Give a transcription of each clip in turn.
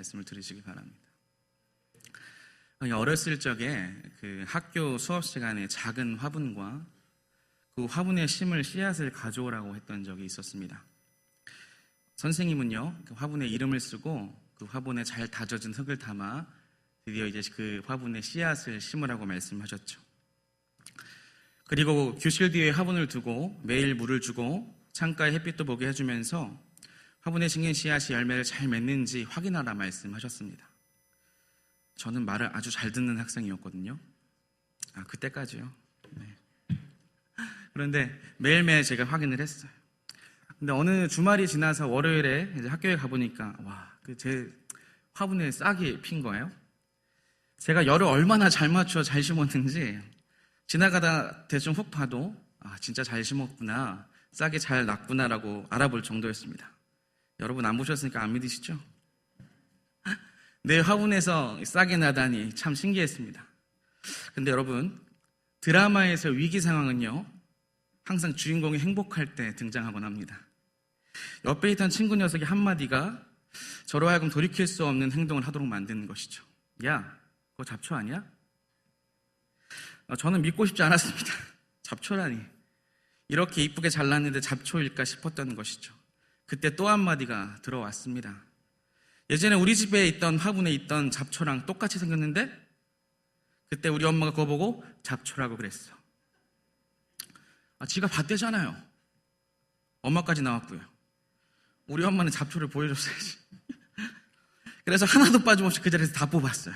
말씀을 들으시기 바랍니다. 어렸을 적에 그 학교 수업 시간에 작은 화분과 그 화분에 심을 씨앗을 가져오라고 했던 적이 있었습니다. 선생님은요, 그 화분에 이름을 쓰고 그 화분에 잘 다져진 흙을 담아 드디어 이제 그 화분에 씨앗을 심으라고 말씀하셨죠. 그리고 교실 뒤에 화분을 두고 매일 물을 주고 창가에 햇빛도 보게 해주면서 화분에 심긴 씨앗이 열매를 잘 맺는지 확인하라 말씀하셨습니다. 저는 말을 아주 잘 듣는 학생이었거든요. 그때까지요. 네. 그런데 매일매일 제가 확인을 했어요. 근데 어느 주말이 지나서 월요일에 이제 학교에 가보니까 제 화분에 싹이 핀 거예요. 제가 열을 얼마나 잘 맞춰 잘 심었는지 지나가다 대충 훅 봐도 진짜 잘 심었구나, 싹이 잘 났구나라고 알아볼 정도였습니다. 여러분 안 보셨으니까 안 믿으시죠? 내 화분에서 싹이 나다니 참 신기했습니다. 근데 여러분, 드라마에서 위기 상황은요, 항상 주인공이 행복할 때 등장하곤 합니다. 옆에 있던 친구 녀석의 한마디가 저로 하여금 돌이킬 수 없는 행동을 하도록 만드는 것이죠. 야, 그거 잡초 아니야? 저는 믿고 싶지 않았습니다. 잡초라니. 이렇게 이쁘게 잘났는데 잡초일까 싶었던 것이죠. 그때 또 한마디가 들어왔습니다. 예전에 우리 집에 있던 화분에 있던 잡초랑 똑같이 생겼는데 그때 우리 엄마가 그거 보고 잡초라고 그랬어. 지가 봤대잖아요. 엄마까지 나왔고요. 우리 엄마는 잡초를 보여줬어야지. 그래서 하나도 빠짐없이 그 자리에서 다 뽑았어요.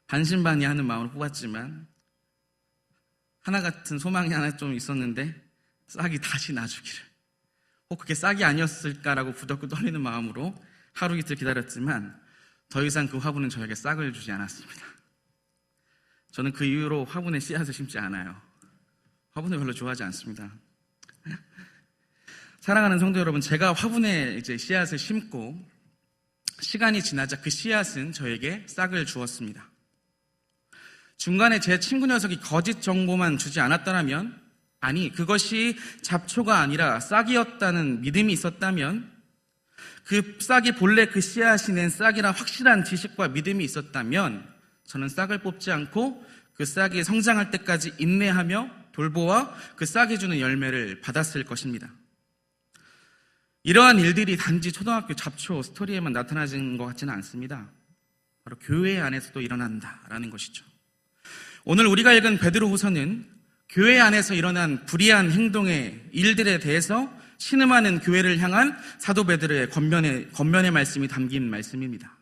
반신반의하는 마음으로 뽑았지만 하나 같은 소망이 하나 좀 있었는데 싹이 다시 나주기를, 혹 그게 싹이 아니었을까라고 부덕고 떨리는 마음으로 하루 이틀 기다렸지만 더 이상 그 화분은 저에게 싹을 주지 않았습니다. 저는 그 이후로 화분에 씨앗을 심지 않아요. 화분을 별로 좋아하지 않습니다. 사랑하는 성도 여러분, 제가 화분에 이제 씨앗을 심고 시간이 지나자 그 씨앗은 저에게 싹을 주었습니다. 중간에 제 친구 녀석이 거짓 정보만 주지 않았더라면, 그것이 잡초가 아니라 싹이었다는 믿음이 있었다면, 그 싹이 본래 그 씨앗이 낸 싹이란 확실한 지식과 믿음이 있었다면 저는 싹을 뽑지 않고 그 싹이 성장할 때까지 인내하며 돌보아 그 싹이 주는 열매를 받았을 것입니다. 이러한 일들이 단지 초등학교 잡초 스토리에만 나타나는 것 같지는 않습니다. 바로 교회 안에서도 일어난다라는 것이죠. 오늘 우리가 읽은 베드로후서는 교회 안에서 일어난 불의한 행동의 일들에 대해서 신음하는 교회를 향한 사도 베드로의 권면의 말씀이 담긴 말씀입니다.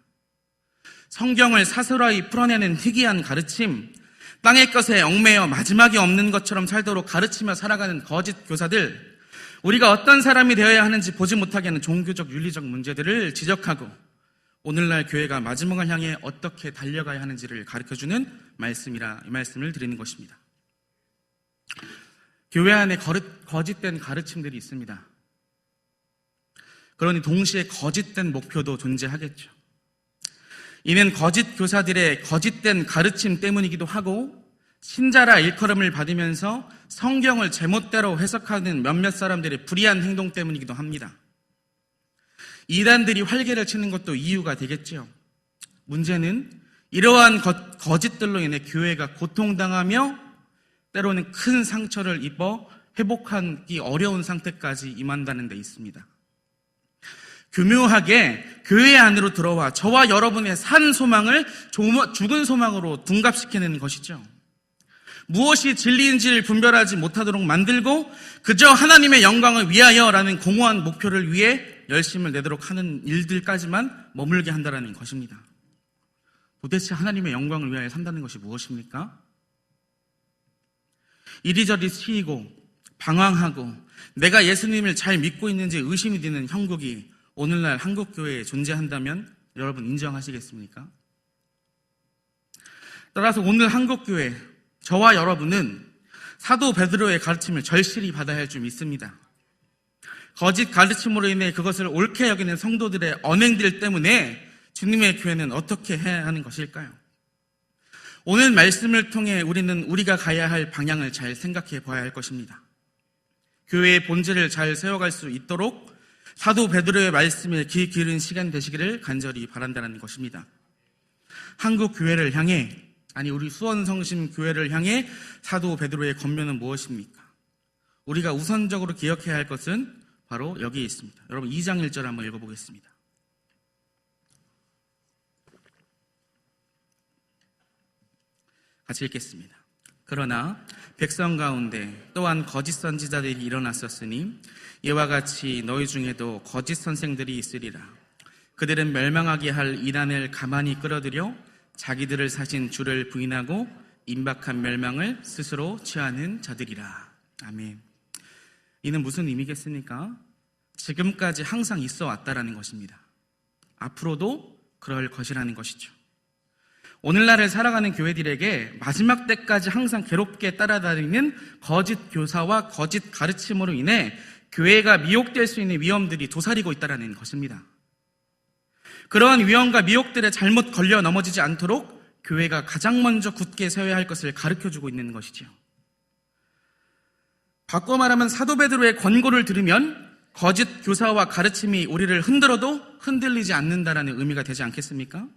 성경을 사설화히 풀어내는 희귀한 가르침, 땅의 것에 얽매여 마지막이 없는 것처럼 살도록 가르치며 살아가는 거짓 교사들, 우리가 어떤 사람이 되어야 하는지 보지 못하게 하는 종교적 윤리적 문제들을 지적하고 오늘날 교회가 마지막을 향해 어떻게 달려가야 하는지를 가르쳐주는 말씀이라 이 말씀을 드리는 것입니다. 교회 안에 거짓된 가르침들이 있습니다. 그러니 동시에 거짓된 목표도 존재하겠죠. 이는 거짓 교사들의 거짓된 가르침 때문이기도 하고 신자라 일컬음을 받으면서 성경을 제멋대로 해석하는 몇몇 사람들의 불의한 행동 때문이기도 합니다. 이단들이 활개를 치는 것도 이유가 되겠죠. 문제는 이러한 거짓들로 인해 교회가 고통당하며 때로는 큰 상처를 입어 회복하기 어려운 상태까지 임한다는 데 있습니다. 교묘하게 교회 안으로 들어와 저와 여러분의 산 소망을 죽은 소망으로 둔갑시키는 것이죠. 무엇이 진리인지를 분별하지 못하도록 만들고 그저 하나님의 영광을 위하여라는 공허한 목표를 위해 열심을 내도록 하는 일들까지만 머물게 한다는 것입니다. 도대체 하나님의 영광을 위하여 산다는 것이 무엇입니까? 이리저리 치이고 방황하고 내가 예수님을 잘 믿고 있는지 의심이 드는 형국이 오늘날 한국교회에 존재한다면 여러분 인정하시겠습니까? 따라서 오늘 한국교회, 저와 여러분은 사도 베드로의 가르침을 절실히 받아야 할 줄 믿습니다. 거짓 가르침으로 인해 그것을 옳게 여기는 성도들의 언행들 때문에 주님의 교회는 어떻게 해야 하는 것일까요? 오늘 말씀을 통해 우리는 우리가 가야 할 방향을 잘 생각해 봐야 할 것입니다. 교회의 본질을 잘 세워갈 수 있도록 사도 베드로의 말씀에 귀 기울인 시간 되시기를 간절히 바란다는 것입니다. 한국 교회를 향해, 아니 우리 수원성심 교회를 향해 사도 베드로의 권면은 무엇입니까? 우리가 우선적으로 기억해야 할 것은 바로 여기에 있습니다. 여러분 2장 1절 한번 읽어보겠습니다. 같이 읽겠습니다. 그러나 백성 가운데 또한 거짓 선지자들이 일어났었으니 이와 같이 너희 중에도 거짓 선생들이 있으리라. 그들은 멸망하게 할 이단을 가만히 끌어들여 자기들을 사신 주를 부인하고 임박한 멸망을 스스로 취하는 자들이라. 아멘. 이는 무슨 의미겠습니까? 지금까지 항상 있어 왔다라는 것입니다. 앞으로도 그럴 것이라는 것이죠. 오늘날을 살아가는 교회들에게 마지막 때까지 항상 괴롭게 따라다니는 거짓 교사와 거짓 가르침으로 인해 교회가 미혹될 수 있는 위험들이 도사리고 있다는 것입니다. 그러한 위험과 미혹들에 잘못 걸려 넘어지지 않도록 교회가 가장 먼저 굳게 서야 할 것을 가르쳐주고 있는 것이죠. 바꿔 말하면 사도 베드로의 권고를 들으면 거짓 교사와 가르침이 우리를 흔들어도 흔들리지 않는다라는 의미가 되지 않겠습니까?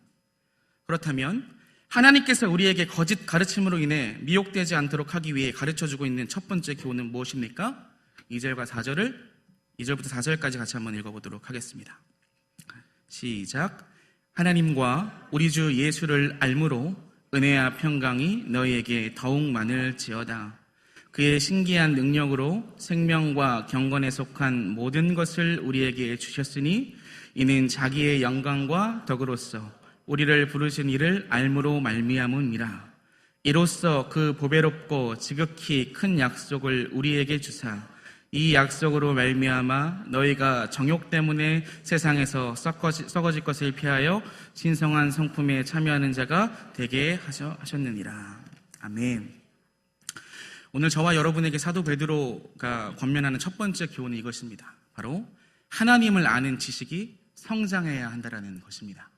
그렇다면 하나님께서 우리에게 거짓 가르침으로 인해 미혹되지 않도록 하기 위해 가르쳐주고 있는 첫 번째 교훈은 무엇입니까? 2절과 4절을 2절부터 4절까지 같이 한번 읽어보도록 하겠습니다. 시작. 하나님과 우리 주 예수를 알므로 은혜와 평강이 너희에게 더욱 많을지어다. 그의 신기한 능력으로 생명과 경건에 속한 모든 것을 우리에게 주셨으니 이는 자기의 영광과 덕으로서 우리를 부르신 이를 알므로 말미암음이라. 이로써 그 보배롭고 지극히 큰 약속을 우리에게 주사 이 약속으로 말미암아 너희가 정욕 때문에 세상에서 썩어질 것을 피하여 신성한 성품에 참여하는 자가 되게 하셨느니라. 아멘. 오늘 저와 여러분에게 사도 베드로가 권면하는 첫 번째 교훈은 이것입니다. 바로 하나님을 아는 지식이 성장해야 한다는 것입니다.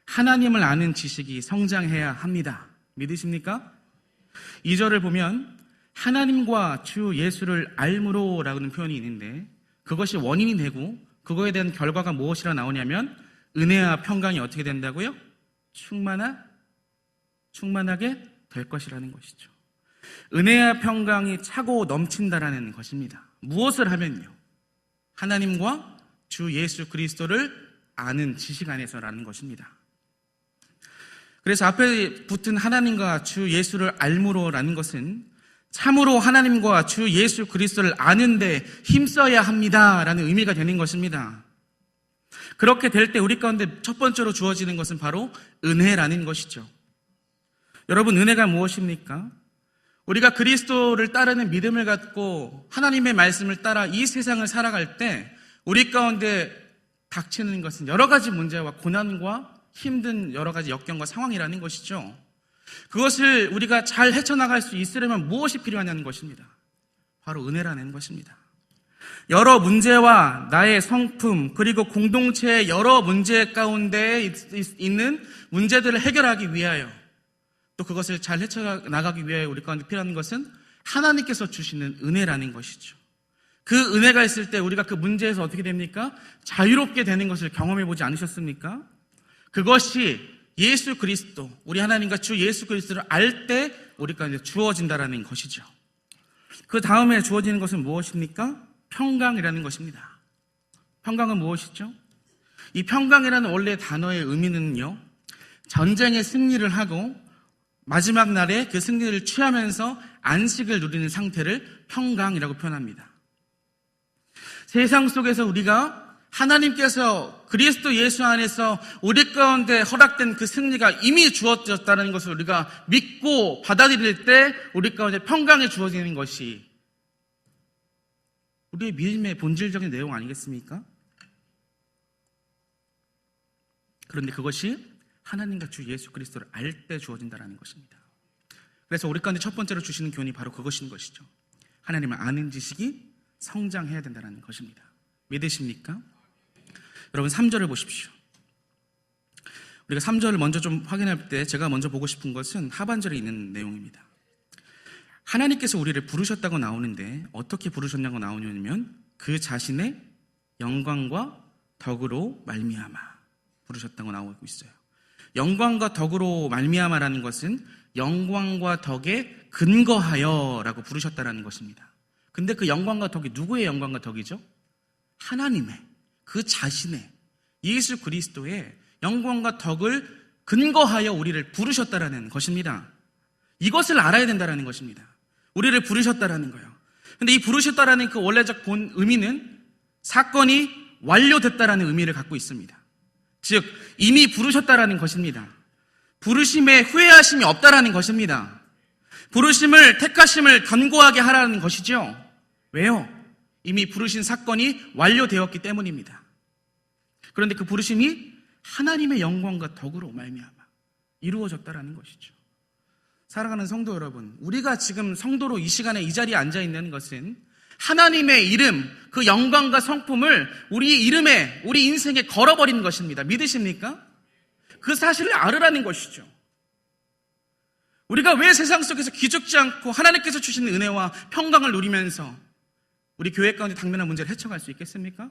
하나님을 아는 지식이 성장해야 합니다. 믿으십니까? 2절을 보면 하나님과 주 예수를 알므로 라는 표현이 있는데 그것이 원인이 되고 그거에 대한 결과가 무엇이라 나오냐면 은혜와 평강이 어떻게 된다고요? 충만하게 될 것이라는 것이죠. 은혜와 평강이 차고 넘친다라는 것입니다. 무엇을 하면요? 하나님과 주 예수 그리스도를 아는 지식 안에서라는 것입니다. 그래서 앞에 붙은 하나님과 주 예수를 알므로라는 것은 참으로 하나님과 주 예수 그리스도를 아는데 힘써야 합니다라는 의미가 되는 것입니다. 그렇게 될 때 우리 가운데 첫 번째로 주어지는 것은 바로 은혜라는 것이죠. 여러분, 은혜가 무엇입니까? 우리가 그리스도를 따르는 믿음을 갖고 하나님의 말씀을 따라 이 세상을 살아갈 때 우리 가운데 닥치는 것은 여러 가지 문제와 고난과 힘든 여러 가지 역경과 상황이라는 것이죠. 그것을 우리가 잘 헤쳐나갈 수 있으려면 무엇이 필요하냐는 것입니다. 바로 은혜라는 것입니다. 여러 문제와 나의 성품 그리고 공동체의 여러 문제 가운데 있는 문제들을 해결하기 위하여 또 그것을 잘 헤쳐나가기 위하여 우리 가운데 필요한 것은 하나님께서 주시는 은혜라는 것이죠. 그 은혜가 있을 때 우리가 그 문제에서 어떻게 됩니까? 자유롭게 되는 것을 경험해 보지 않으셨습니까? 그것이 예수 그리스도, 우리 하나님과 주 예수 그리스도를 알 때 우리가 이제 주어진다라는 것이죠. 그 다음에 주어지는 것은 무엇입니까? 평강이라는 것입니다. 평강은 무엇이죠? 이 평강이라는 원래 단어의 의미는요, 전쟁에 승리를 하고 마지막 날에 그 승리를 취하면서 안식을 누리는 상태를 평강이라고 표현합니다. 세상 속에서 우리가 하나님께서 그리스도 예수 안에서 우리 가운데 허락된 그 승리가 이미 주어졌다는 것을 우리가 믿고 받아들일 때 우리 가운데 평강이 주어지는 것이 우리의 믿음의 본질적인 내용 아니겠습니까? 그런데 그것이 하나님과 주 예수 그리스도를 알 때 주어진다는 것입니다. 그래서 우리 가운데 첫 번째로 주시는 교훈이 바로 그것인 것이죠. 하나님을 아는 지식이 성장해야 된다는 것입니다. 믿으십니까? 여러분 3절을 보십시오. 우리가 3절을 먼저 좀 확인할 때 제가 먼저 보고 싶은 것은 하반절에 있는 내용입니다. 하나님께서 우리를 부르셨다고 나오는데 어떻게 부르셨냐고 나오냐면 그 자신의 영광과 덕으로 말미암아 부르셨다고 나오고 있어요. 영광과 덕으로 말미암아라는 것은 영광과 덕에 근거하여라고 부르셨다라는 것입니다. 근데 그 영광과 덕이 누구의 영광과 덕이죠? 하나님의, 그 자신의, 예수 그리스도의 영광과 덕을 근거하여 우리를 부르셨다라는 것입니다. 이것을 알아야 된다라는 것입니다. 우리를 부르셨다라는 거예요. 근데 이 부르셨다라는 그 원래적 본 의미는 사건이 완료됐다라는 의미를 갖고 있습니다. 즉 이미 부르셨다라는 것입니다. 부르심에 후회하심이 없다라는 것입니다. 부르심을, 택하심을 견고하게 하라는 것이죠. 왜요? 이미 부르신 사건이 완료되었기 때문입니다. 그런데 그 부르심이 하나님의 영광과 덕으로 말미암아 이루어졌다라는 것이죠. 사랑하는 성도 여러분, 우리가 지금 성도로 이 시간에 이 자리에 앉아 있는 것은 하나님의 이름, 그 영광과 성품을 우리 이름에, 우리 인생에 걸어버린 것입니다. 믿으십니까? 그 사실을 알으라는 것이죠. 우리가 왜 세상 속에서 기죽지 않고 하나님께서 주신 은혜와 평강을 누리면서 우리 교회 가운데 당면한 문제를 헤쳐갈 수 있겠습니까?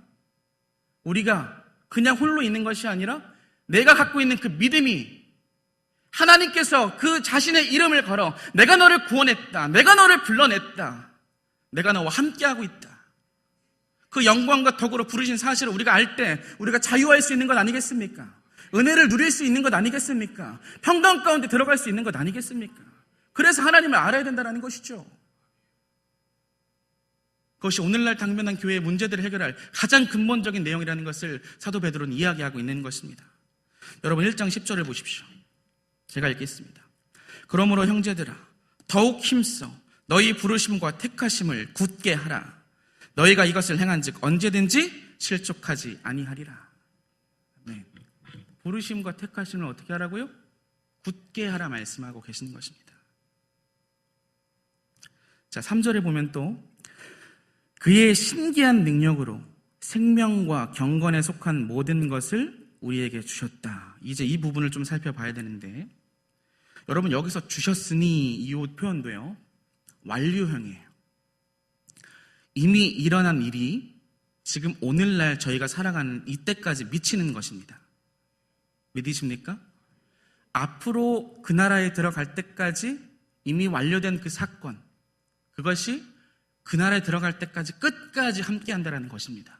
우리가 그냥 홀로 있는 것이 아니라 내가 갖고 있는 그 믿음이 하나님께서 그 자신의 이름을 걸어 내가 너를 구원했다, 내가 너를 불러냈다, 내가 너와 함께하고 있다, 그 영광과 덕으로 부르신 사실을 우리가 알 때 우리가 자유할 수 있는 것 아니겠습니까? 은혜를 누릴 수 있는 것 아니겠습니까? 평강 가운데 들어갈 수 있는 것 아니겠습니까? 그래서 하나님을 알아야 된다는 것이죠. 그것이 오늘날 당면한 교회의 문제들을 해결할 가장 근본적인 내용이라는 것을 사도 베드로는 이야기하고 있는 것입니다. 여러분 1장 10절을 보십시오. 제가 읽겠습니다. 그러므로 형제들아 더욱 힘써 너희 부르심과 택하심을 굳게 하라. 너희가 이것을 행한즉 언제든지 실족하지 아니하리라. 네. 부르심과 택하심을 어떻게 하라고요? 굳게 하라 말씀하고 계시는 것입니다. 자, 3절에 보면 또 그의 신기한 능력으로 생명과 경건에 속한 모든 것을 우리에게 주셨다. 이제 이 부분을 좀 살펴봐야 되는데, 여러분 여기서 주셨으니 이 표현도요 완료형이에요. 이미 일어난 일이 지금 오늘날 저희가 살아가는 이때까지 미치는 것입니다. 믿으십니까? 앞으로 그 나라에 들어갈 때까지 이미 완료된 그 사건, 그것이 그 나라에 들어갈 때까지 끝까지 함께한다는 것입니다.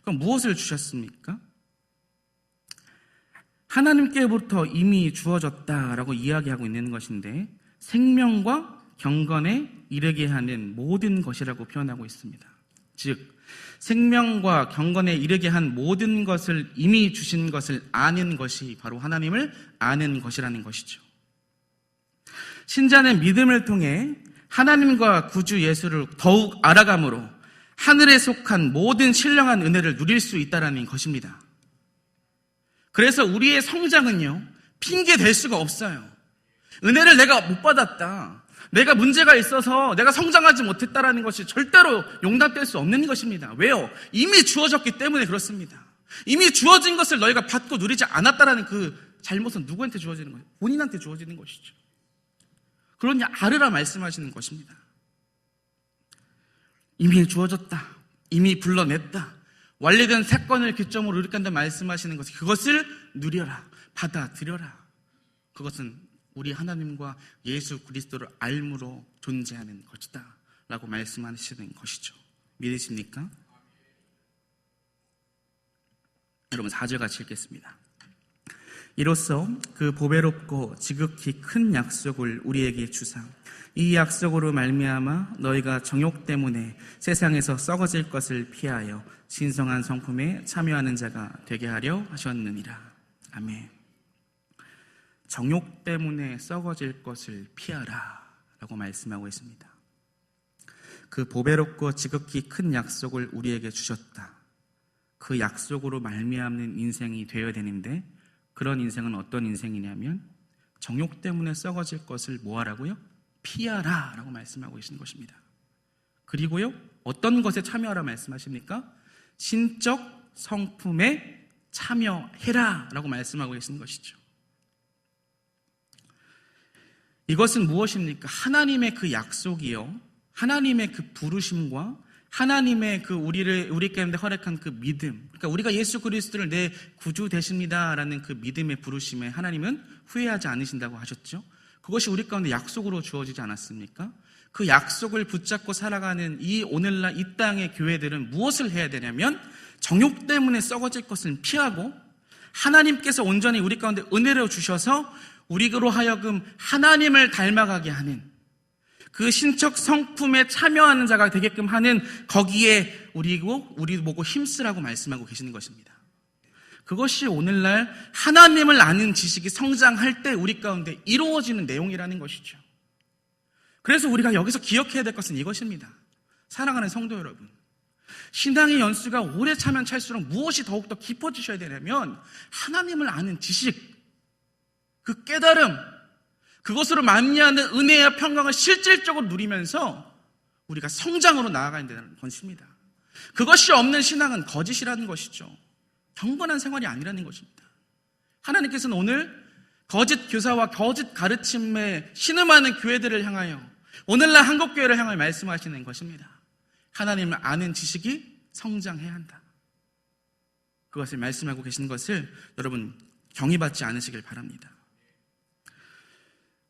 그럼 무엇을 주셨습니까? 하나님께부터 이미 주어졌다라고 이야기하고 있는 것인데 생명과 경건에 이르게 하는 모든 것이라고 표현하고 있습니다. 즉 생명과 경건에 이르게 한 모든 것을 이미 주신 것을 아는 것이 바로 하나님을 아는 것이라는 것이죠. 신자는 믿음을 통해 하나님과 구주 예수를 더욱 알아감으로 하늘에 속한 모든 신령한 은혜를 누릴 수 있다는 것입니다. 그래서 우리의 성장은요 핑계 댈 수가 없어요. 은혜를 내가 못 받았다, 내가 문제가 있어서 내가 성장하지 못했다라는 것이 절대로 용납될 수 없는 것입니다. 왜요? 이미 주어졌기 때문에 그렇습니다. 이미 주어진 것을 너희가 받고 누리지 않았다라는 그 잘못은 누구한테 주어지는 거예요? 본인한테 주어지는 것이죠. 그러니 알으라 말씀하시는 것입니다. 이미 주어졌다, 이미 불러냈다, 완료된 사건을 기점으로 이룩한다 말씀하시는 것이 그것을 누려라, 받아들여라. 그것은 우리 하나님과 예수 그리스도를 알므로 존재하는 것이다 라고 말씀하시는 것이죠. 믿으십니까? 여러분 4절 같이 읽겠습니다. 이로써 그 보배롭고 지극히 큰 약속을 우리에게 주사 이 약속으로 말미암아 너희가 정욕 때문에 세상에서 썩어질 것을 피하여 신성한 성품에 참여하는 자가 되게 하려 하셨느니라. 아멘. 정욕 때문에 썩어질 것을 피하라 라고 말씀하고 있습니다. 그 보배롭고 지극히 큰 약속을 우리에게 주셨다. 그 약속으로 말미암는 인생이 되어야 되는데 그런 인생은 어떤 인생이냐면 정욕 때문에 썩어질 것을 뭐하라고요? 피하라 라고 말씀하고 계시는 것입니다. 그리고요 어떤 것에 참여하라 말씀하십니까? 신적 성품에 참여해라 라고 말씀하고 계시는 것이죠. 이것은 무엇입니까? 하나님의 그 약속이요, 하나님의 그 부르심과 하나님의 그 우리 가운데 허락한 그 믿음, 그러니까 우리가 예수 그리스도를 내 구주 되십니다라는 그 믿음의 부르심에 하나님은 후회하지 않으신다고 하셨죠. 그것이 우리 가운데 약속으로 주어지지 않았습니까? 그 약속을 붙잡고 살아가는 이 오늘날 이 땅의 교회들은 무엇을 해야 되냐면 정욕 때문에 썩어질 것을 피하고 하나님께서 온전히 우리 가운데 은혜로 주셔서 우리로 하여금 하나님을 닮아가게 하는 그 신적 성품에 참여하는 자가 되게끔 하는 거기에 우리 보고 힘쓰라고 말씀하고 계시는 것입니다. 그것이 오늘날 하나님을 아는 지식이 성장할 때 우리 가운데 이루어지는 내용이라는 것이죠. 그래서 우리가 여기서 기억해야 될 것은 이것입니다. 사랑하는 성도 여러분, 신앙의 연수가 오래 차면 찰수록 무엇이 더욱더 깊어지셔야 되냐면 하나님을 아는 지식, 그 깨달음, 그것으로 만미하는 은혜와 평강을 실질적으로 누리면서 우리가 성장으로 나아가야 되는 것입니다. 그것이 없는 신앙은 거짓이라는 것이죠. 경건한 생활이 아니라는 것입니다. 하나님께서는 오늘 거짓 교사와 거짓 가르침에 신음하는 교회들을 향하여 오늘날 한국교회를 향하여 말씀하시는 것입니다. 하나님을 아는 지식이 성장해야 한다. 그것을 말씀하고 계시는 것을 여러분 경의받지 않으시길 바랍니다.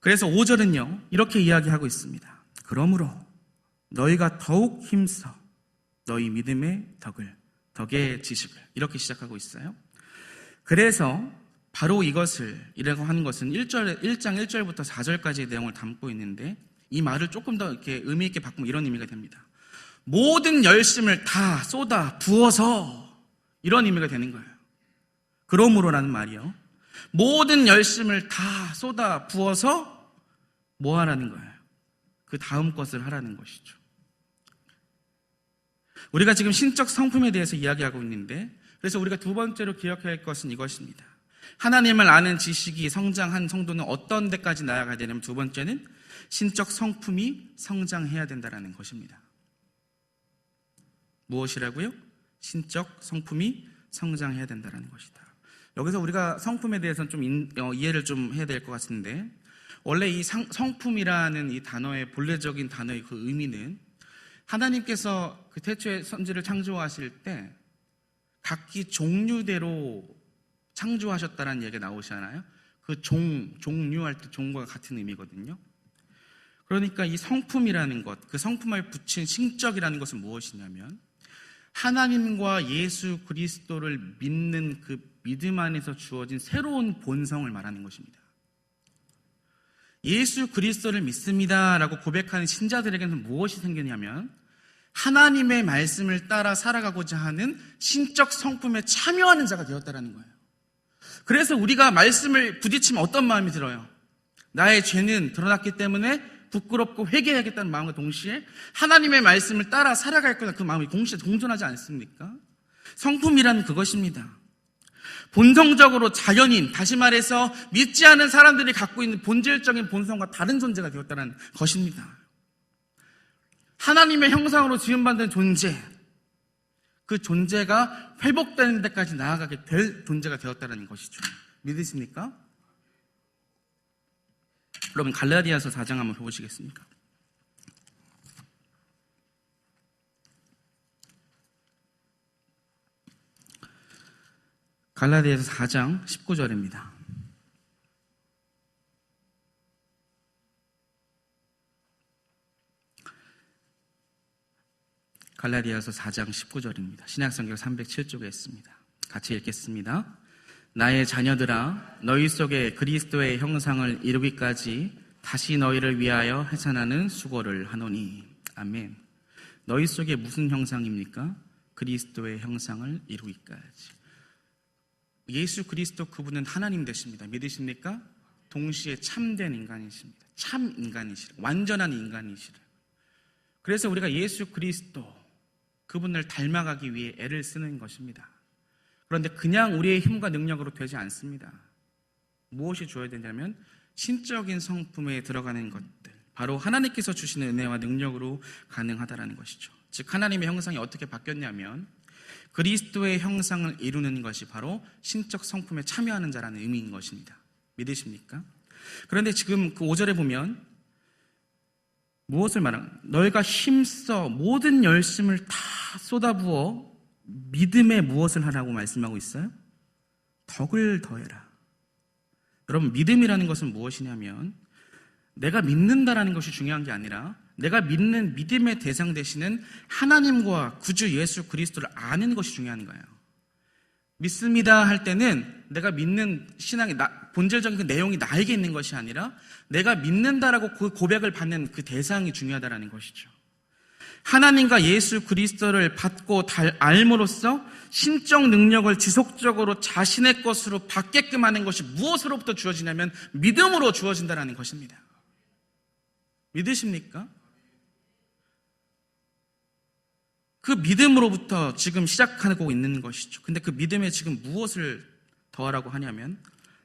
그래서 5절은요 이렇게 이야기하고 있습니다. 그러므로 너희가 더욱 힘써 너희 믿음의 덕의 지식을, 이렇게 시작하고 있어요. 그래서 바로 이라고 하는 것은 1장 1절부터 4절까지의 내용을 담고 있는데 이 말을 조금 더 이렇게 의미 있게 바꾸면 이런 의미가 됩니다. 모든 열심을 다 쏟아 부어서, 이런 의미가 되는 거예요. 그러므로라는 말이요. 모든 열심을 다 쏟아 부어서 뭐 하라는 거예요? 그 다음 것을 하라는 것이죠. 우리가 지금 신적 성품에 대해서 이야기하고 있는데, 그래서 우리가 두 번째로 기억해야 할 것은 이것입니다. 하나님을 아는 지식이 성장한 성도는 어떤 데까지 나아가야 되냐면 두 번째는 신적 성품이 성장해야 된다는 것입니다. 무엇이라고요? 신적 성품이 성장해야 된다는 것이다. 여기서 우리가 성품에 대해서는 좀 이해를 좀 해야 될 것 같은데, 원래 이 성품이라는 이 단어의 본래적인 단어의 그 의미는 하나님께서 그 태초에 선지를 창조하실 때 각기 종류대로 창조하셨다는 얘기가 나오잖아요. 그 종류할 때 종과 같은 의미거든요. 그러니까 이 성품이라는 것, 그 성품을 붙인 신적이라는 것은 무엇이냐면 하나님과 예수 그리스도를 믿는 그 믿음 안에서 주어진 새로운 본성을 말하는 것입니다. 예수 그리스도를 믿습니다라고 고백하는 신자들에게는 무엇이 생기냐면 하나님의 말씀을 따라 살아가고자 하는 신적 성품에 참여하는 자가 되었다는 거예요. 그래서 우리가 말씀을 부딪히면 어떤 마음이 들어요? 나의 죄는 드러났기 때문에 부끄럽고 회개해야겠다는 마음과 동시에 하나님의 말씀을 따라 살아갈 거다, 그 마음이 동시에 공존하지 않습니까? 성품이란 그것입니다. 본성적으로 자연인, 다시 말해서 믿지 않은 사람들이 갖고 있는 본질적인 본성과 다른 존재가 되었다는 것입니다. 하나님의 형상으로 지음받은 존재, 그 존재가 회복되는 데까지 나아가게 될 존재가 되었다는 것이죠. 믿으십니까? 여러분 갈라디아서 4장 한번 보시겠습니까? 갈라디아서 4장 19절입니다. 갈라디아서 4장 19절입니다. 신약성경 307쪽에 있습니다. 같이 읽겠습니다. 나의 자녀들아, 너희 속에 그리스도의 형상을 이루기까지 다시 너희를 위하여 해산하는 수고를 하노니. 아멘. 너희 속에 무슨 형상입니까? 그리스도의 형상을 이루기까지. 예수 그리스도 그분은 하나님 되십니다. 믿으십니까? 동시에 참된 인간이십니다. 참 인간이시라, 완전한 인간이시라. 그래서 우리가 예수 그리스도 그분을 닮아가기 위해 애를 쓰는 것입니다. 그런데 그냥 우리의 힘과 능력으로 되지 않습니다. 무엇이 줘야 되냐면 신적인 성품에 들어가는 것들, 바로 하나님께서 주시는 은혜와 능력으로 가능하다는 것이죠. 즉 하나님의 형상이 어떻게 바뀌었냐면 그리스도의 형상을 이루는 것이 바로 신적 성품에 참여하는 자라는 의미인 것입니다. 믿으십니까? 그런데 지금 그 5절에 보면 무엇을 말하는? 너희가 힘써 모든 열심을 다 쏟아부어 믿음에 무엇을 하라고 말씀하고 있어요? 덕을 더해라. 여러분, 믿음이라는 것은 무엇이냐면 내가 믿는다라는 것이 중요한 게 아니라 내가 믿는 믿음의 대상 되시는 하나님과 구주 예수 그리스도를 아는 것이 중요한 거예요. 믿습니다 할 때는 내가 믿는 신앙의 본질적인 그 내용이 나에게 있는 것이 아니라 내가 믿는다라고 그 고백을 받는 그 대상이 중요하다라는 것이죠. 하나님과 예수 그리스도를 받고 알므로써 신적 능력을 지속적으로 자신의 것으로 받게끔 하는 것이 무엇으로부터 주어지냐면 믿음으로 주어진다라는 것입니다. 믿으십니까? 그 믿음으로부터 지금 시작하고 있는 것이죠. 근데 그 믿음에 지금 무엇을 더하라고 하냐면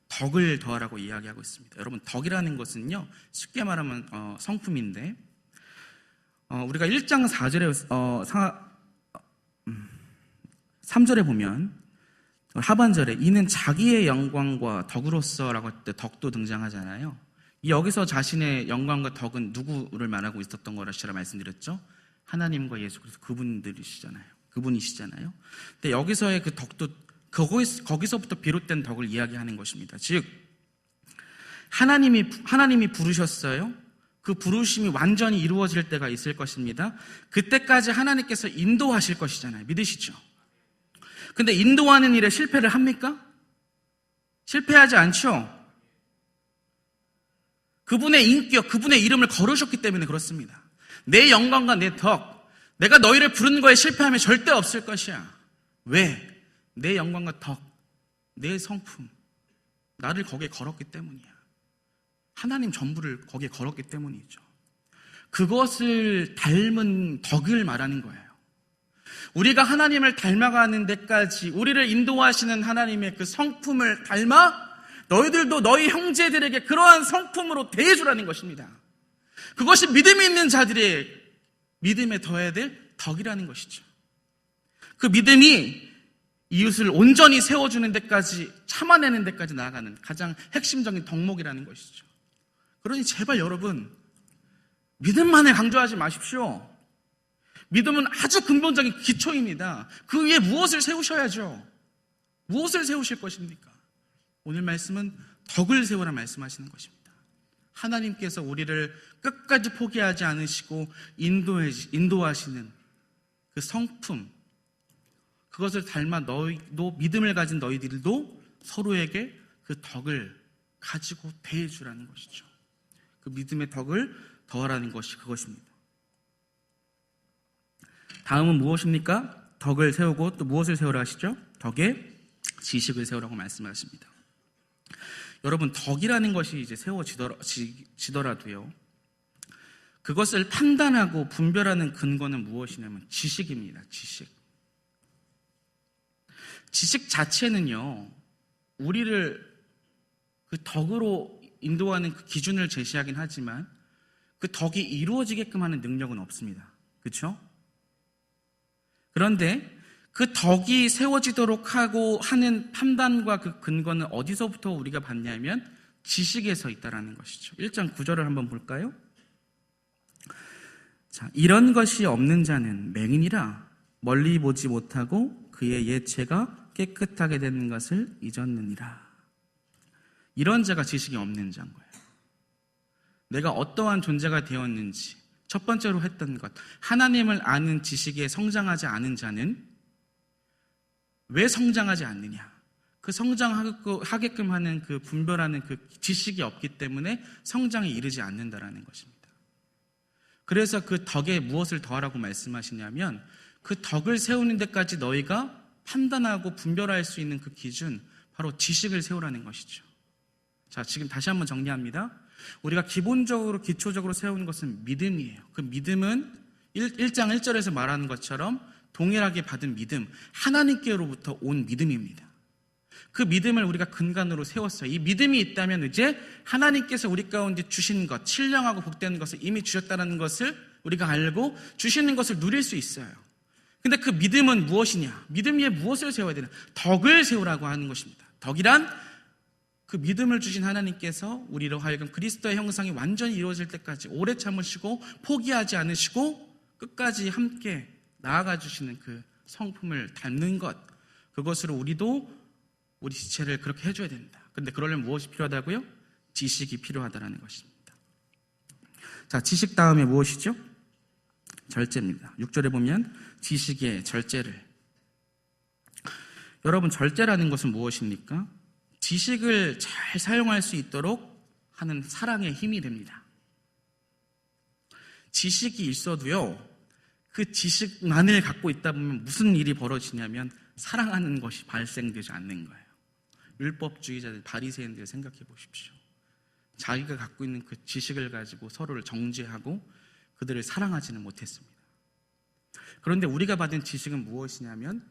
덕을 더하라고 이야기하고 있습니다. 여러분, 덕이라는 것은요, 쉽게 말하면 성품인데 우리가 1장 4절에 3절에 보면 하반절에 이는 자기의 영광과 덕으로서라고 할 때 덕도 등장하잖아요. 여기서 자신의 영광과 덕은 누구를 말하고 있었던 거라 제가 말씀드렸죠? 하나님과 예수 그리스도 그분이시잖아요. 근데 여기서의 그 덕도 거기서부터 비롯된 덕을 이야기하는 것입니다. 즉 하나님이 부르셨어요. 그 부르심이 완전히 이루어질 때가 있을 것입니다. 그때까지 하나님께서 인도하실 것이잖아요. 믿으시죠? 근데 인도하는 일에 실패를 합니까? 실패하지 않죠? 그분의 인격, 그분의 이름을 거르셨기 때문에 그렇습니다. 내 영광과 내 덕, 내가 너희를 부른 거에 실패하면 절대 없을 것이야. 왜? 내 영광과 덕, 내 성품, 나를 거기에 걸었기 때문이야. 하나님 전부를 거기에 걸었기 때문이죠. 그것을 닮은 덕을 말하는 거예요. 우리가 하나님을 닮아가는 데까지 우리를 인도하시는 하나님의 그 성품을 닮아 너희들도 너희 형제들에게 그러한 성품으로 대해주라는 것입니다. 그것이 믿음이 있는 자들의 믿음에 더해야 될 덕이라는 것이죠. 그 믿음이 이웃을 온전히 세워주는 데까지, 참아내는 데까지 나아가는 가장 핵심적인 덕목이라는 것이죠. 그러니 제발 여러분, 믿음만을 강조하지 마십시오. 믿음은 아주 근본적인 기초입니다. 그 위에 무엇을 세우셔야죠? 무엇을 세우실 것입니까? 오늘 말씀은 덕을 세우라 말씀하시는 것입니다. 하나님께서 우리를 끝까지 포기하지 않으시고 인도하시는 그 성품, 그것을 닮아 너희도 믿음을 가진 너희들도 서로에게 그 덕을 가지고 대해주라는 것이죠. 그 믿음의 덕을 더하라는 것이 그것입니다. 다음은 무엇입니까? 덕을 세우고 또 무엇을 세우라 하시죠? 덕에 지식을 세우라고 말씀하십니다. 여러분, 덕이라는 것이 이제 세워지더라도요, 그것을 판단하고 분별하는 근거는 무엇이냐면 지식입니다. 지식 자체는요, 우리를 그 덕으로 인도하는 그 기준을 제시하긴 하지만 그 덕이 이루어지게끔 하는 능력은 없습니다. 그렇죠? 그런데 그 덕이 세워지도록 하고 하는 판단과 그 근거는 어디서부터 우리가 봤냐면 지식에서 있다라는 것이죠. 1장 9절을 한번 볼까요? 자, 이런 것이 없는 자는 맹인이라 멀리 보지 못하고 그의 예체가 깨끗하게 되는 것을 잊었느니라. 이런 자가 지식이 없는 자인 거예요. 내가 어떠한 존재가 되었는지 첫 번째로 했던 것, 하나님을 아는 지식에 성장하지 않은 자는 왜 성장하지 않느냐? 그 성장하게끔 하는 그 분별하는 그 지식이 없기 때문에 성장에 이르지 않는다라는 것입니다. 그래서 그 덕에 무엇을 더하라고 말씀하시냐면 그 덕을 세우는 데까지 너희가 판단하고 분별할 수 있는 그 기준, 바로 지식을 세우라는 것이죠. 자, 지금 다시 한번 정리합니다. 우리가 기본적으로 기초적으로 세우는 것은 믿음이에요. 그 믿음은 1장 1절에서 말하는 것처럼 동일하게 받은 믿음, 하나님께로부터 온 믿음입니다. 그 믿음을 우리가 근간으로 세웠어요. 이 믿음이 있다면 이제 하나님께서 우리 가운데 주신 것, 신령하고 복된 것을 이미 주셨다는 것을 우리가 알고 주시는 것을 누릴 수 있어요. 근데 그 믿음은 무엇이냐? 믿음 위에 무엇을 세워야 되냐? 덕을 세우라고 하는 것입니다. 덕이란 그 믿음을 주신 하나님께서 우리로 하여금 그리스도의 형상이 완전히 이루어질 때까지 오래 참으시고 포기하지 않으시고 끝까지 함께 나아가 주시는 그 성품을 닮는 것, 그것으로 우리도 우리 지체를 그렇게 해줘야 된다. 그런데 그러려면 무엇이 필요하다고요? 지식이 필요하다는 것입니다. 자, 지식 다음에 무엇이죠? 절제입니다. 6절에 보면 지식의 절제를. 여러분, 절제라는 것은 무엇입니까? 지식을 잘 사용할 수 있도록 하는 사랑의 힘이 됩니다. 지식이 있어도요, 그 지식만을 갖고 있다 보면 무슨 일이 벌어지냐면 사랑하는 것이 발생되지 않는 거예요. 율법주의자들, 바리새인들 생각해 보십시오. 자기가 갖고 있는 그 지식을 가지고 서로를 정죄하고 그들을 사랑하지는 못했습니다. 그런데 우리가 받은 지식은 무엇이냐면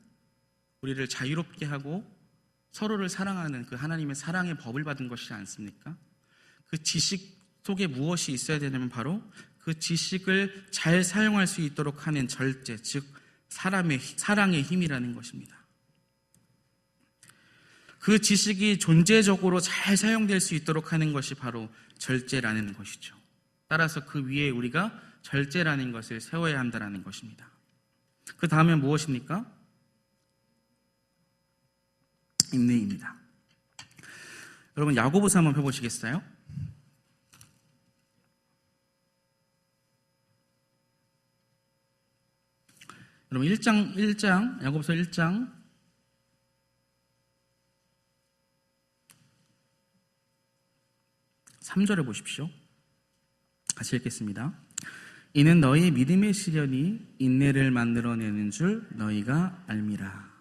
우리를 자유롭게 하고 서로를 사랑하는 그 하나님의 사랑의 법을 받은 것이지 않습니까? 그 지식 속에 무엇이 있어야 되냐면 바로 그 지식을 잘 사용할 수 있도록 하는 절제, 즉 사랑의 힘이라는 것입니다. 그 지식이 존재적으로 잘 사용될 수 있도록 하는 것이 바로 절제라는 것이죠. 따라서 그 위에 우리가 절제라는 것을 세워야 한다는 것입니다. 그 다음에 무엇입니까? 인내입니다. 여러분, 야고보서 한번 펴보시겠어요? 여러분, 야고보서 1장 3절을 보십시오. 같이 읽겠습니다. 이는 너희 믿음의 시련이 인내를 만들어내는 줄 너희가 알미라.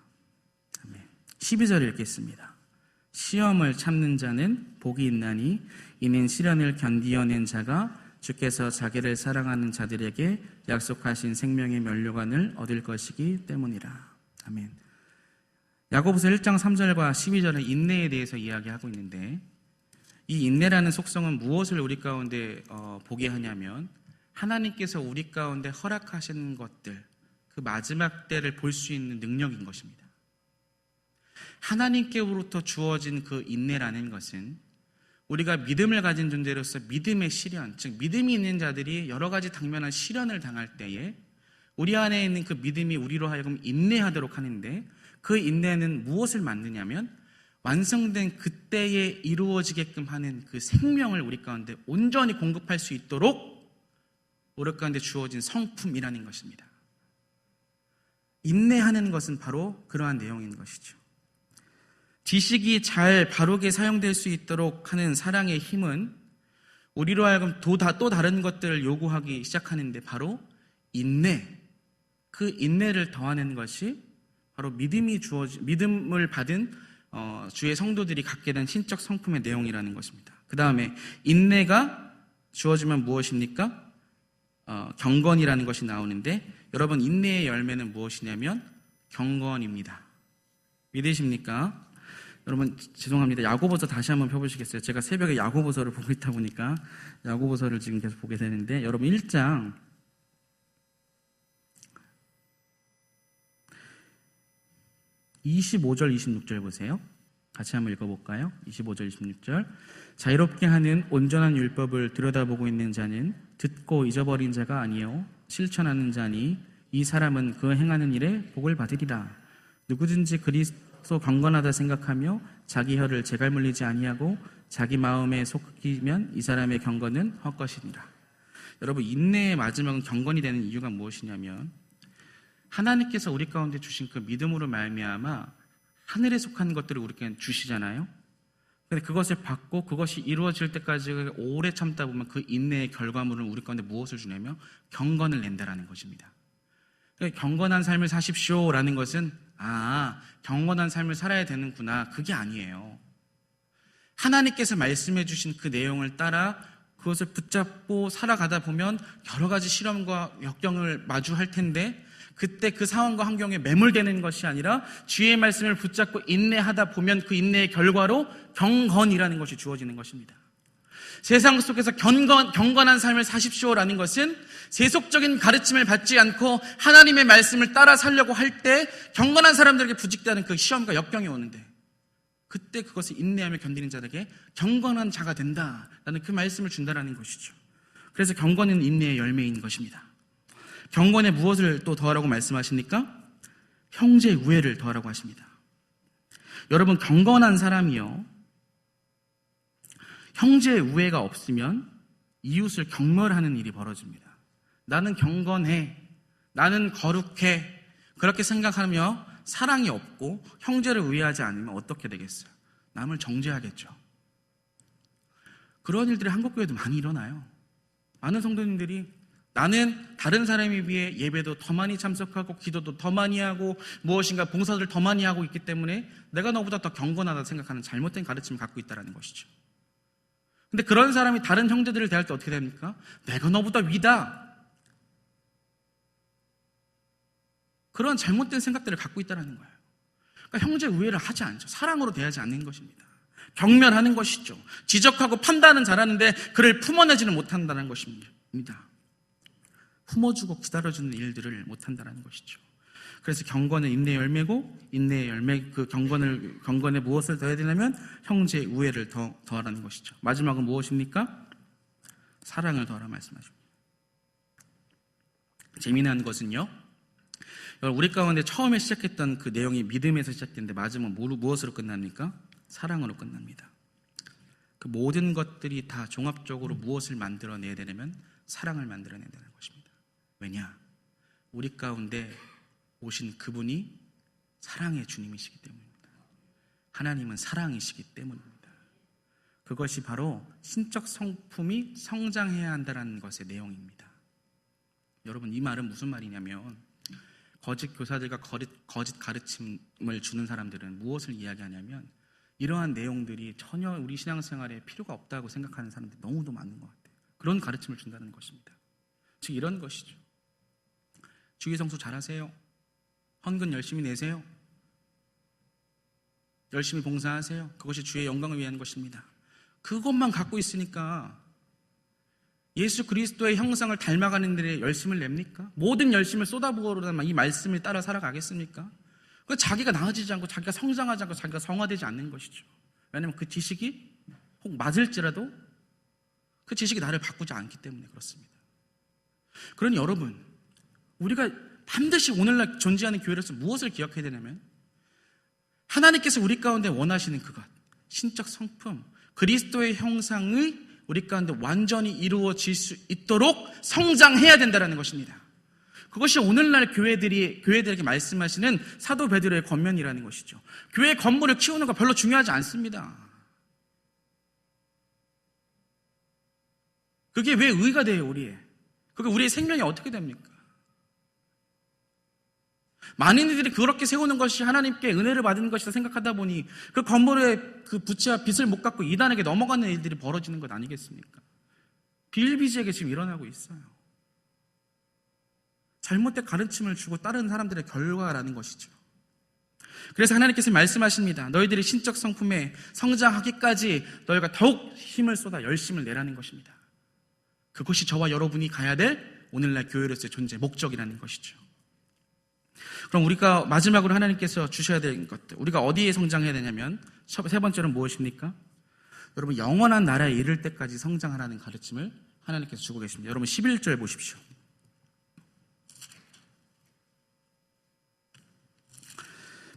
12절 읽겠습니다. 시험을 참는 자는 복이 있나니 이는 시련을 견디어낸 자가 주께서 자기를 사랑하는 자들에게 약속하신 생명의 면류관을 얻을 것이기 때문이라. 아멘. 야고보서 1장 3절과 12절은 인내에 대해서 이야기하고 있는데, 이 인내라는 속성은 무엇을 우리 가운데 보게 하냐면 하나님께서 우리 가운데 허락하신 것들, 그 마지막 때를 볼 수 있는 능력인 것입니다. 하나님께로부터 주어진 그 인내라는 것은 우리가 믿음을 가진 존재로서 믿음의 시련, 즉 믿음이 있는 자들이 여러 가지 당면한 시련을 당할 때에 우리 안에 있는 그 믿음이 우리로 하여금 인내하도록 하는데, 그 인내는 무엇을 만드냐면 완성된 그때에 이루어지게끔 하는 그 생명을 우리 가운데 온전히 공급할 수 있도록 우리 가운데 주어진 성품이라는 것입니다. 인내하는 것은 바로 그러한 내용인 것이죠. 지식이 잘 바르게 사용될 수 있도록 하는 사랑의 힘은 우리로 하여금 또 다른 것들을 요구하기 시작하는데 바로 인내, 그 인내를 더하는 것이 바로 믿음을 받은 주의 성도들이 갖게 된 신적 성품의 내용이라는 것입니다. 그 다음에 인내가 주어지면 무엇입니까? 경건이라는 것이 나오는데, 여러분, 인내의 열매는 무엇이냐면 경건입니다. 믿으십니까? 여러분, 죄송합니다. 야고보서 다시 한번 펴보시겠어요? 제가 새벽에 야고보서를 보고 있다 보니까 야고보서를 지금 계속 보게 되는데, 여러분 1장 25절 26절 보세요. 같이 한번 읽어볼까요? 25절 26절. 자유롭게 하는 온전한 율법을 들여다보고 있는 자는 듣고 잊어버린 자가 아니요 실천하는 자니 이 사람은 그 행하는 일에 복을 받으리라. 누구든지 그리스도 경건하다 생각하며 자기 혀를 재갈 물리지 아니하고 자기 마음에 속이면 이 사람의 경건은 헛것이니라. 여러분, 인내의 마지막은 경건이 되는 이유가 무엇이냐면 하나님께서 우리 가운데 주신 그 믿음으로 말미암아 하늘에 속한 것들을 우리에게 주시잖아요. 근데 그것을 받고 그것이 이루어질 때까지 오래 참다 보면 그 인내의 결과물은 우리 가운데 무엇을 주냐면 경건을 낸다라는 것입니다. 그러니까 경건한 삶을 사십시오라는 것은 경건한 삶을 살아야 되는구나, 그게 아니에요. 하나님께서 말씀해 주신 그 내용을 따라 그것을 붙잡고 살아가다 보면 여러 가지 시련과 역경을 마주할 텐데, 그때 그 상황과 환경에 매몰되는 것이 아니라 주의 말씀을 붙잡고 인내하다 보면 그 인내의 결과로 경건이라는 것이 주어지는 것입니다. 세상 속에서 경건한 삶을 사십시오라는 것은 세속적인 가르침을 받지 않고 하나님의 말씀을 따라 살려고 할 때 경건한 사람들에게 부직되는 그 시험과 역경이 오는데, 그때 그것을 인내하며 견디는 자에게 경건한 자가 된다라는 그 말씀을 준다라는 것이죠. 그래서 경건은 인내의 열매인 것입니다. 경건에 무엇을 또 더하라고 말씀하십니까? 형제의 우애를 더하라고 하십니다. 여러분, 경건한 사람이요, 형제의 우애가 없으면 이웃을 경멸하는 일이 벌어집니다. 나는 경건해, 나는 거룩해, 그렇게 생각하며 사랑이 없고 형제를 우애하지 않으면 어떻게 되겠어요? 남을 정죄하겠죠. 그런 일들이 한국교회도 많이 일어나요. 많은 성도님들이 나는 다른 사람에 비해 예배도 더 많이 참석하고 기도도 더 많이 하고 무엇인가 봉사를 더 많이 하고 있기 때문에 내가 너보다 더 경건하다 생각하는 잘못된 가르침을 갖고 있다는 것이죠. 근데 그런 사람이 다른 형제들을 대할 때 어떻게 됩니까? 내가 너보다 위다, 그런 잘못된 생각들을 갖고 있다는 거예요. 그러니까 형제 우애를 하지 않죠. 사랑으로 대하지 않는 것입니다. 경멸하는 것이죠. 지적하고 판단은 잘하는데 그를 품어내지는 못한다는 것입니다. 품어주고 기다려주는 일들을 못한다는 것이죠. 그래서 경건은 인내의 열매고, 인내의 열매, 그 경건에 무엇을 더해야 되냐면 형제의 우애를 더하라는 것이죠. 마지막은 무엇입니까? 사랑을 더하라 말씀하십니다. 재미난 것은요, 우리 가운데 처음에 시작했던 그 내용이 믿음에서 시작했는데 마지막은 무엇으로 끝납니까? 사랑으로 끝납니다. 그 모든 것들이 다 종합적으로 무엇을 만들어내야 되냐면 사랑을 만들어내야 되는 것입니다. 왜냐? 우리 가운데 오신 그분이 사랑의 주님이시기 때문입니다. 하나님은 사랑이시기 때문입니다. 그것이 바로 신적 성품이 성장해야 한다는 것의 내용입니다. 여러분, 이 말은 무슨 말이냐면 거짓 교사들과 거짓 가르침을 주는 사람들은 무엇을 이야기하냐면 이러한 내용들이 전혀 우리 신앙생활에 필요가 없다고 생각하는 사람들이 너무도 많은 것 같아요. 그런 가르침을 준다는 것입니다. 즉 이런 것이죠. 주일 성수 잘하세요. 헌금 열심히 내세요. 열심히 봉사하세요. 그것이 주의 영광을 위한 것입니다. 그것만 갖고 있으니까 예수 그리스도의 형상을 닮아가는 데에 열심을 냅니까? 모든 열심을 쏟아부어로만 이 말씀을 따라 살아가겠습니까? 자기가 나아지지 않고 자기가 성장하지 않고 자기가 성화되지 않는 것이죠. 왜냐하면 그 지식이 혹 맞을지라도 그 지식이 나를 바꾸지 않기 때문에 그렇습니다. 그러니 여러분, 우리가 반드시 오늘날 존재하는 교회로서 무엇을 기억해야 되냐면 하나님께서 우리 가운데 원하시는 그것, 신적 성품, 그리스도의 형상의 우리 가운데 완전히 이루어질 수 있도록 성장해야 된다는 것입니다. 그것이 오늘날 교회들에게 말씀하시는 사도 베드로의 권면이라는 것이죠. 교회 건물을 키우는 거 별로 중요하지 않습니다. 그게 왜 의가 돼요, 우리의? 그게 우리의 생명이 어떻게 됩니까? 많은 이들이 그렇게 세우는 것이 하나님께 은혜를 받는 것이다 생각하다 보니 그 건물의 그 부채와 빚을 못 갚고 이단에게 넘어가는 일들이 벌어지는 것 아니겠습니까? 비일비재하게 지금 일어나고 있어요. 잘못된 가르침을 주고 따르는 사람들의 결과라는 것이죠. 그래서 하나님께서 말씀하십니다. 너희들이 신적 성품에 성장하기까지 너희가 더욱 힘을 쏟아 열심을 내라는 것입니다. 그것이 저와 여러분이 가야 될 오늘날 교회로서의 존재 목적이라는 것이죠. 그럼 우리가 마지막으로 하나님께서 주셔야 될 것들, 우리가 어디에 성장해야 되냐면 세 번째는 무엇입니까? 여러분, 영원한 나라에 이를 때까지 성장하라는 가르침을 하나님께서 주고 계십니다. 여러분 11절 보십시오.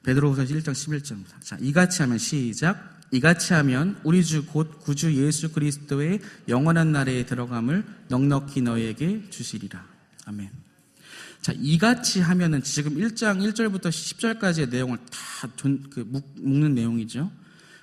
베드로후서 1장 11절입니다. 자, 이같이 하면 시작. 이같이 하면 우리 주 곧 구주 예수 그리스도의 영원한 나라에 들어감을 넉넉히 너희에게 주시리라. 아멘. 자, 이같이 하면은 지금 1장 1절부터 10절까지의 내용을 다 묶는 내용이죠.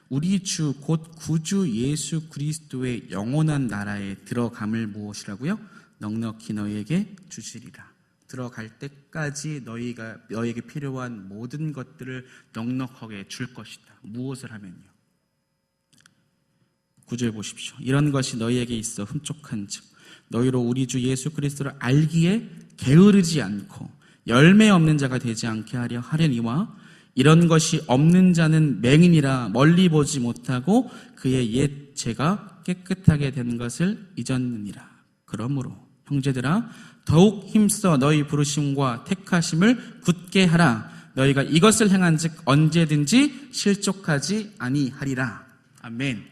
우리 주 곧 구주 예수 그리스도의 영원한 나라에 들어감을 무엇이라고요? 넉넉히 너희에게 주시리라. 들어갈 때까지 너희에게 필요한 모든 것들을 넉넉하게 줄 것이다. 무엇을 하면요? 9절 보십시오. 이런 것이 너희에게 있어 흠족한 즉 너희로 우리 주 예수 그리스도를 알기에 게으르지 않고 열매 없는 자가 되지 않게 하려니와 이런 것이 없는 자는 맹인이라 멀리 보지 못하고 그의 옛 죄가 깨끗하게 된 것을 잊었느니라. 그러므로 형제들아 더욱 힘써 너희 부르심과 택하심을 굳게 하라. 너희가 이것을 행한즉 언제든지 실족하지 아니하리라. 아멘.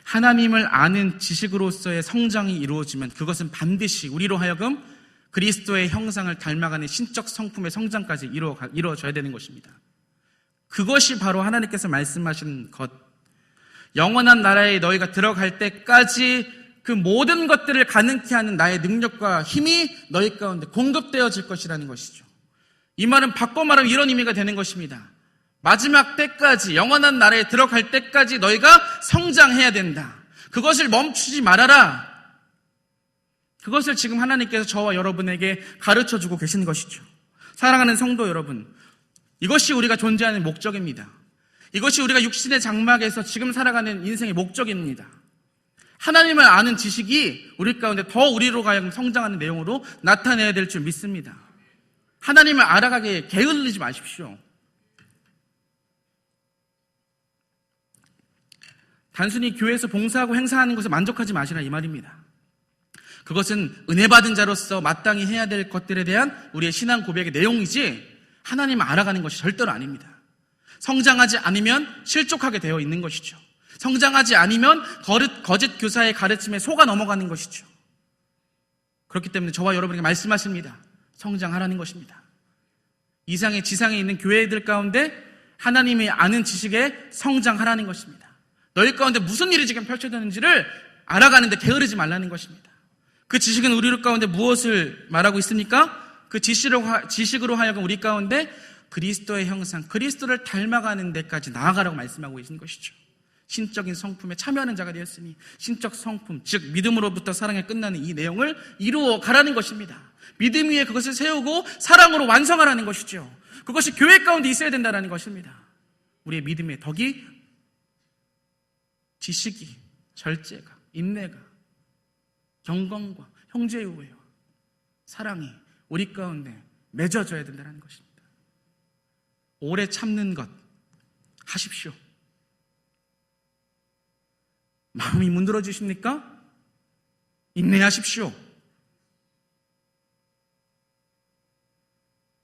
하나님을 아는 지식으로서의 성장이 이루어지면 그것은 반드시 우리로 하여금 그리스도의 형상을 닮아가는 신적 성품의 성장까지 이루어져야 되는 것입니다. 그것이 바로 하나님께서 말씀하신 것, 영원한 나라에 너희가 들어갈 때까지 그 모든 것들을 가능케 하는 나의 능력과 힘이 너희 가운데 공급되어질 것이라는 것이죠. 이 말은 바꿔 말하면 이런 의미가 되는 것입니다. 마지막 때까지, 영원한 나라에 들어갈 때까지 너희가 성장해야 된다. 그것을 멈추지 말아라. 그것을 지금 하나님께서 저와 여러분에게 가르쳐주고 계신 것이죠. 사랑하는 성도 여러분, 이것이 우리가 존재하는 목적입니다. 이것이 우리가 육신의 장막에서 지금 살아가는 인생의 목적입니다. 하나님을 아는 지식이 우리 가운데 더 우리로 하여금 성장하는 내용으로 나타내야 될 줄 믿습니다. 하나님을 알아가게 게을리지 마십시오. 단순히 교회에서 봉사하고 행사하는 것에 만족하지 마시라 이 말입니다. 그것은 은혜 받은 자로서 마땅히 해야 될 것들에 대한 우리의 신앙 고백의 내용이지 하나님을 알아가는 것이 절대로 아닙니다. 성장하지 않으면 실족하게 되어 있는 것이죠. 성장하지 않으면 거짓 교사의 가르침에 속아 넘어가는 것이죠. 그렇기 때문에 저와 여러분에게 말씀하십니다. 성장하라는 것입니다. 이상의 지상에 있는 교회들 가운데 하나님이 아는 지식에 성장하라는 것입니다. 너희 가운데 무슨 일이 지금 펼쳐졌는지를 알아가는데 게으르지 말라는 것입니다. 그 지식은 우리 가운데 무엇을 말하고 있습니까? 그 지식으로 하여금 우리 가운데 그리스도의 형상, 그리스도를 닮아가는 데까지 나아가라고 말씀하고 계신 것이죠. 신적인 성품에 참여하는 자가 되었으니 신적 성품, 즉 믿음으로부터 사랑에 끝나는 이 내용을 이루어 가라는 것입니다. 믿음 위에 그것을 세우고 사랑으로 완성하라는 것이죠. 그것이 교회 가운데 있어야 된다는 것입니다. 우리의 믿음의 덕이 지식이, 절제가, 인내가, 경건과 형제의 우애와 사랑이 우리 가운데 맺어져야 된다는 것입니다. 오래 참는 것 하십시오. 마음이 문드러지십니까? 인내하십시오.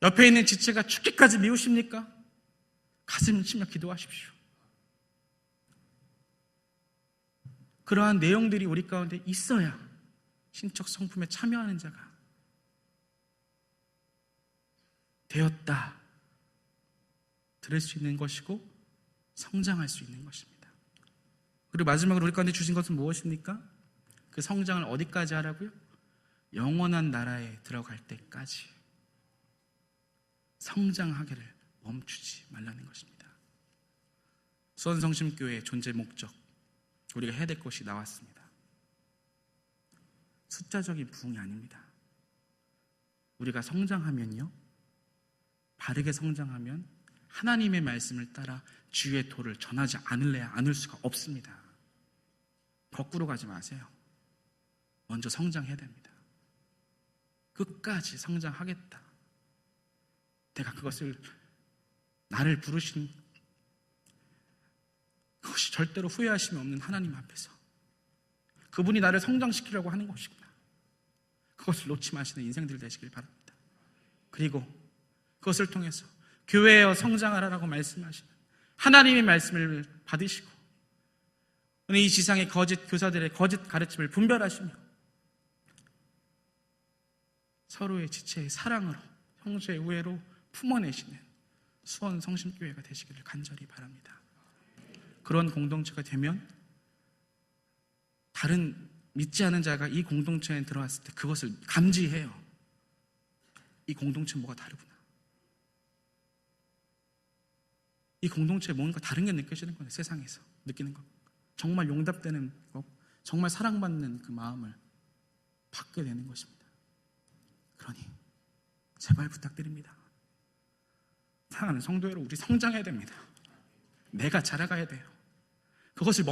옆에 있는 지체가 죽기까지 미우십니까? 가슴을 치며 기도하십시오. 그러한 내용들이 우리 가운데 있어야 신적 성품에 참여하는 자가 되었다 들을 수 있는 것이고 성장할 수 있는 것입니다. 그리고 마지막으로 우리 가운데 주신 것은 무엇입니까? 그 성장을 어디까지 하라고요? 영원한 나라에 들어갈 때까지 성장하기를 멈추지 말라는 것입니다. 수원성심교회의 존재 목적, 우리가 해야 될 것이 나왔습니다. 숫자적인 부흥이 아닙니다. 우리가 성장하면요, 바르게 성장하면 하나님의 말씀을 따라 주의 도를 전하지 않을 수가 없습니다. 거꾸로 가지 마세요. 먼저 성장해야 됩니다. 끝까지 성장하겠다. 내가 그것을 나를 부르신 그것이 절대로 후회하심이 없는 하나님 앞에서 그분이 나를 성장시키려고 하는 것이구나. 그것을 놓지 마시는 인생들 되시길 바랍니다. 그리고 그것을 통해서 교회여 성장하라고 말씀하시는 하나님의 말씀을 받으시고 오늘 이 지상의 거짓 교사들의 거짓 가르침을 분별하시며 서로의 지체의 사랑으로 형제의 우애로 품어내시는 수원 성심교회가 되시기를 간절히 바랍니다. 그런 공동체가 되면 다른 믿지 않은 자가 이 공동체에 들어왔을 때 그것을 감지해요. 이 공동체 뭐가 다르구나. 이 공동체에 뭔가 다른 게 느껴지는 거예요. 세상에서 느끼는 것. 정말 용납되는 것, 정말 사랑받는 그 마음을 받게 되는 것입니다. 그러니 제발 부탁드립니다. 사랑하는 성도 여러분, 우리 성장해야 됩니다. 내가 자라가야 돼요. 그것을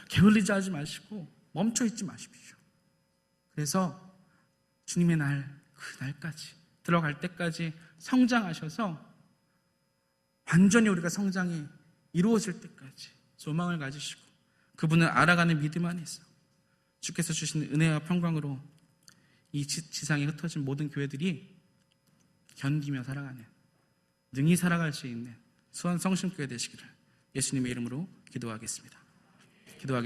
게을리지 하지 마시고 멈춰 있지 마십시오. 그래서 주님의 날, 그 날까지 들어갈 때까지 성장하셔서 완전히 우리가 성장이 이루어질 때까지 소망을 가지시고 그분을 알아가는 믿음 안에서 주께서 주신 은혜와 평강으로 이 지상에 흩어진 모든 교회들이 견디며 살아가는 능히 살아갈 수 있는 수원 성심교회 되시기를 예수님의 이름으로 기도하겠습니다. 기도하겠습니다.